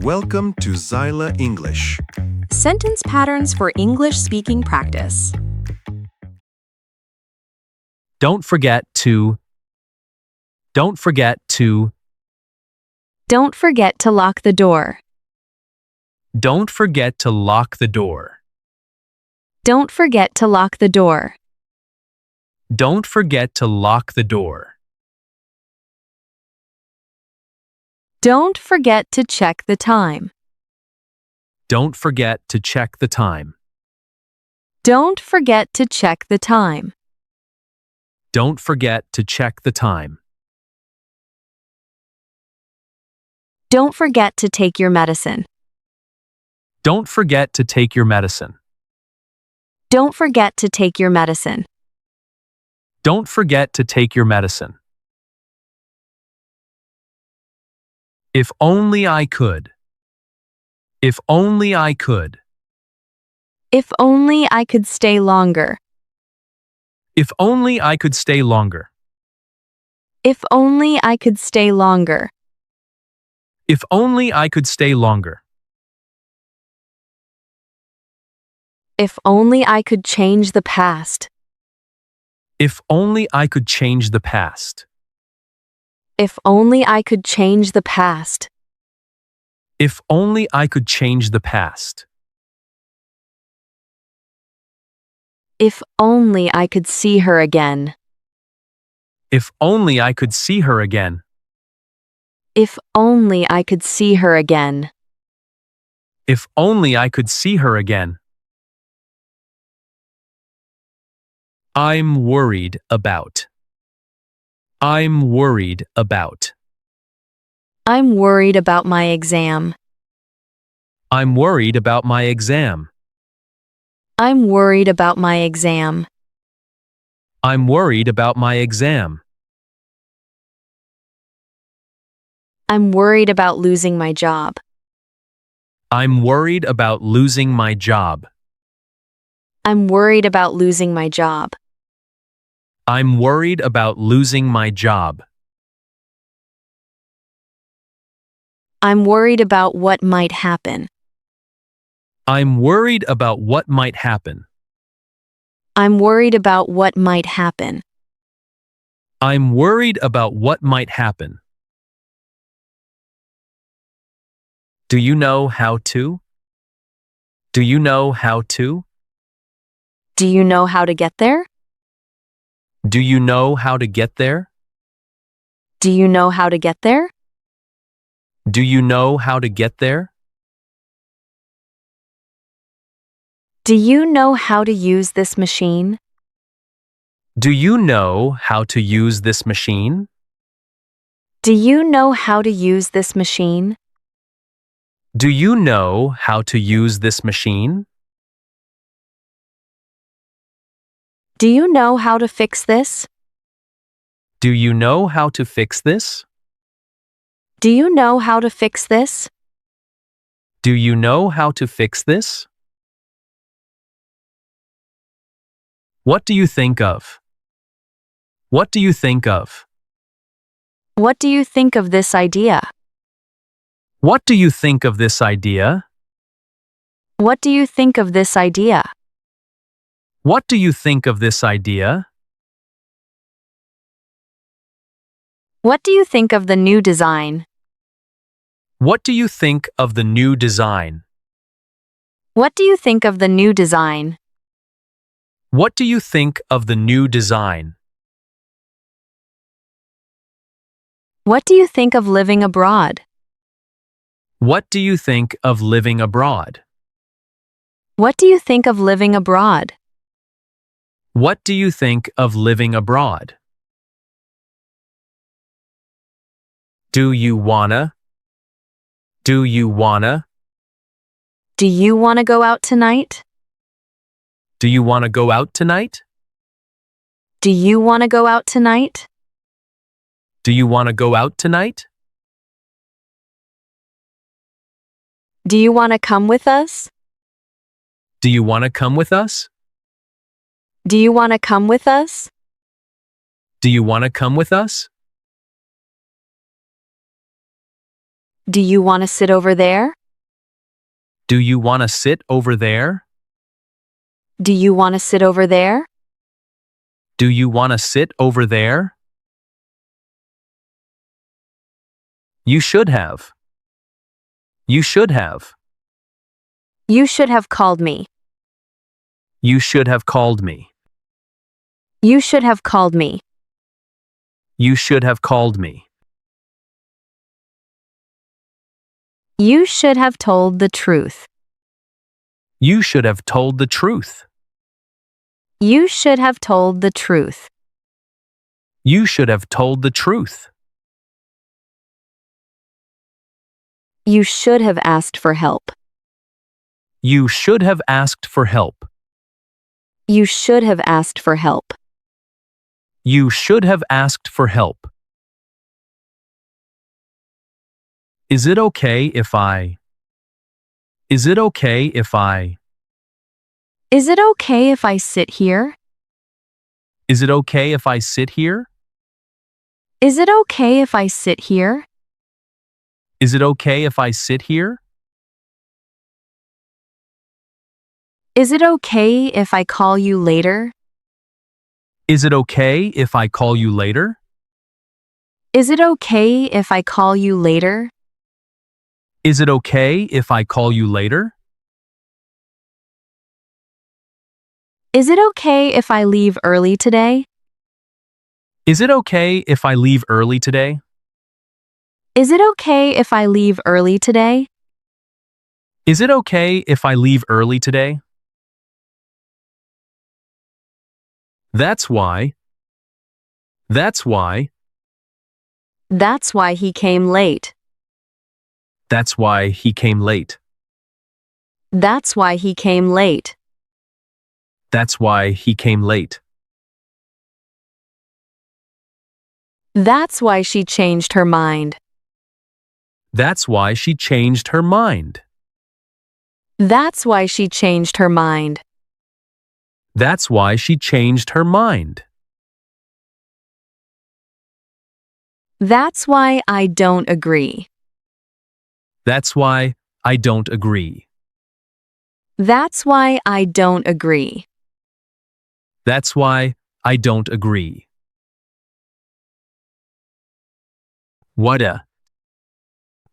Welcome to Zyla English. Sentence patterns for English speaking practice. Don't forget to. Don't forget to. Don't forget to lock the door. Don't forget to lock the door. Don't forget to lock the door. Don't forget to lock the door. Don't forget to check the time. Don't forget to check the time. Don't forget to check the time. Don't forget to check the time. Don't forget to take your medicine. Don't forget to take your medicine. Don't forget to take your medicine. Don't forget to take your medicine. If only I could. If only I could. If only I could stay longer. If only I could stay longer. If only I could stay longer. If only I could stay longer. If only I could change the past. If only I could change the past. If only I could change the past. If only I could change the past. If only I could see her again. If only I could see her again. If only I could see her again. If only I could see her again. I'm worried about. I'm worried about. I'm worried about my exam. I'm worried about my exam. I'm worried about my exam. I'm worried about my exam. I'm worried about losing my job. I'm worried about losing my job. I'm worried about losing my job. I'm worried about losing my job. I'm worried about what might happen. I'm worried about what might happen. I'm worried about what might happen. I'm worried about what might happen. Do you know how to? Do you know how to? Do you know how to get there? Do you know how to get there? Do you know how to get there? Do you know how to get there? Do you know how to use this machine? Do you know how to use this machine? Do you know how to use this machine? Do you know how to use this machine? Do you know how to fix this? Do you know how to fix this? Do you know how to fix this? Do you know how to fix this? What do you think of? What do you think of? What do you think of this idea? What do you think of this idea? What do you think of this idea? What do you think of this idea? What do you think of the new design? What do you think of the new design? What do you think of the new design? What do you think of the new design? What do you think of living abroad? What do you think of living abroad? What do you think of living abroad? What do you think of living abroad? Do you wanna? Do you wanna? Do you want to go out tonight? Do you wanna go out tonight? Do you want to go out tonight? Do you wanna go out tonight? Do you want to come with us? Do you wanna come with us? Do you want to come with us? Do you wanna come with us? Do you want to sit over there? Do you want to sit over there? Do you want to sit over there? Do you want to sit over there? You should have. You should have. You should have called me. You should have called me. You should have called me. You should have called me. You should have told the truth. You should have told the truth. You should have told the truth. You should have told the truth. You should have asked for help. You should have asked for help. You should have asked for help. You should have asked for help. Is it okay if I? Is it okay if I? Is it okay if I sit here? Is it okay if I sit here? Is it okay if I sit here? Is it okay if I sit here? Is it okay if I call you later? Is it okay if I call you later? Is it okay if I call you later? Is it okay if I call you later? Is it okay if I leave early today? Is it okay if I leave early today? Is it okay if I leave early today? Is it okay if I leave early today? That's why. That's why. That's why he came late. That's why he came late. That's why he came late. That's why he came late. That's why she changed her mind. That's why she changed her mind. That's why she changed her mind. That's why she changed her mind. That's why I don't agree. That's why I don't agree. That's why I don't agree. That's why I don't agree. What a.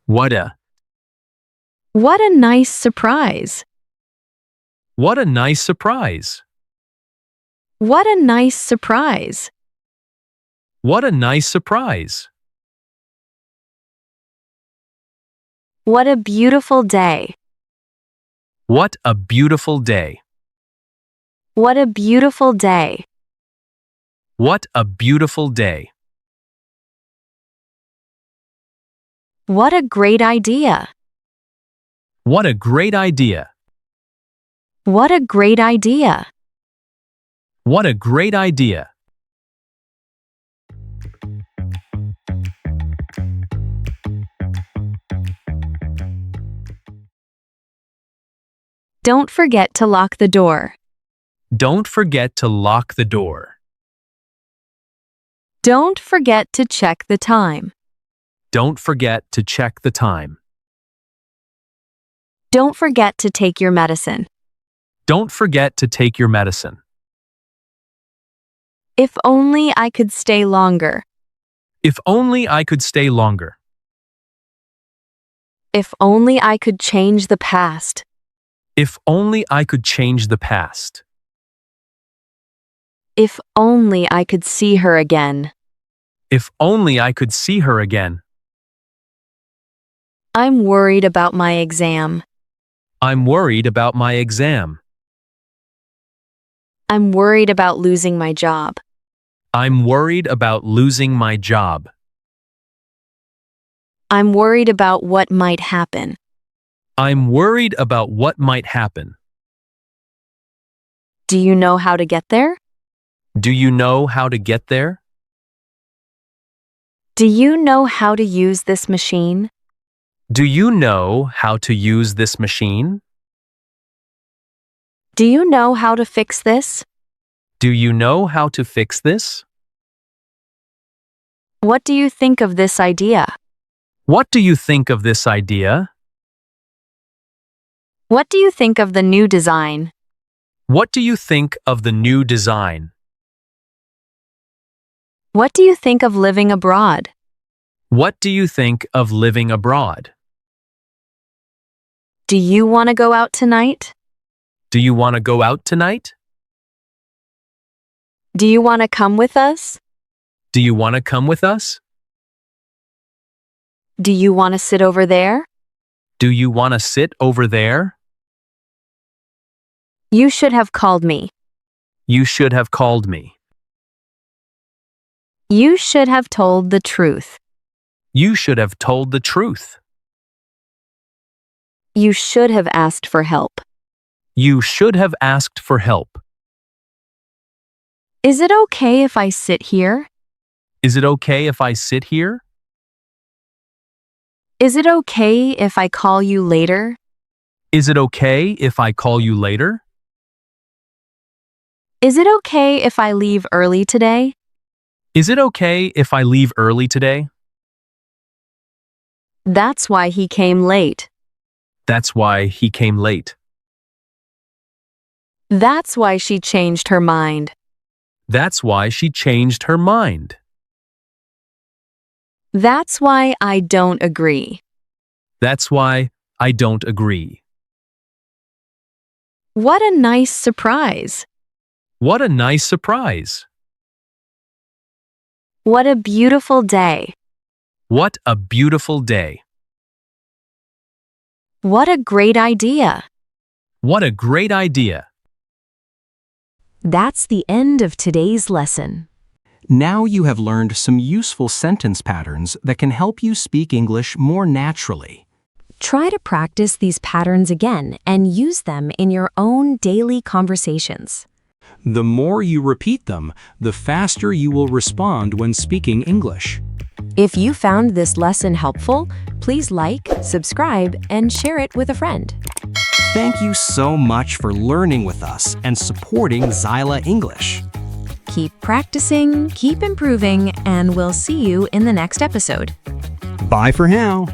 What a. What a nice surprise. What a nice surprise. What a nice surprise. What a nice surprise. What a beautiful day. What a beautiful day. What a beautiful day. What a beautiful day. What a great idea. What a great idea. What a great idea. What a great idea. Don't forget to lock the door. Don't forget to lock the door. Don't forget to check the time. Don't forget to check the time. Don't forget to take your medicine. Don't forget to take your medicine. If only I could stay longer. If only I could stay longer. If only I could change the past. If only I could change the past. If only I could see her again. If only I could see her again. I'm worried about my exam. I'm worried about my exam. I'm worried about losing my job. I'm worried about losing my job. I'm worried about what might happen. I'm worried about what might happen. Do you know how to get there? Do you know how to get there? Do you know how to use this machine? Do you know how to use this machine? Do you know how to fix this? Do you know how to fix this? What do you think of this idea? What do you think of this idea? What do you think of the new design? What do you think of the new design? What do you think of living abroad? What do you think of living abroad? Do you want to go out tonight? Do you want to go out tonight? Do you want to come with us? Do you want to come with us? Do you want to sit over there? Do you want to sit over there? You should have called me. You should have called me. You should have told the truth. You should have told the truth. You should have asked for help. You should have asked for help. Is it okay if I sit here? Is it okay if I sit here? Is it okay if I call you later? Is it okay if I call you later? Is it okay if I leave early today? Is it okay if I leave early today? That's why he came late. That's why he came late. That's why she changed her mind. That's why she changed her mind. That's why I don't agree. That's why I don't agree. What a nice surprise. What a nice surprise. What a beautiful day. What a beautiful day. What a great idea. What a great idea. That's the end of today's lesson. Now you have learned some useful sentence patterns that can help you speak English more naturally. Try to practice these patterns again and use them in your own daily conversations. The more you repeat them, the faster you will respond when speaking English. If you found this lesson helpful, please like, subscribe, and share it with a friend. Thank you so much for learning with us and supporting Zyla English. Keep practicing, keep improving, and we'll see you in the next episode. Bye for now.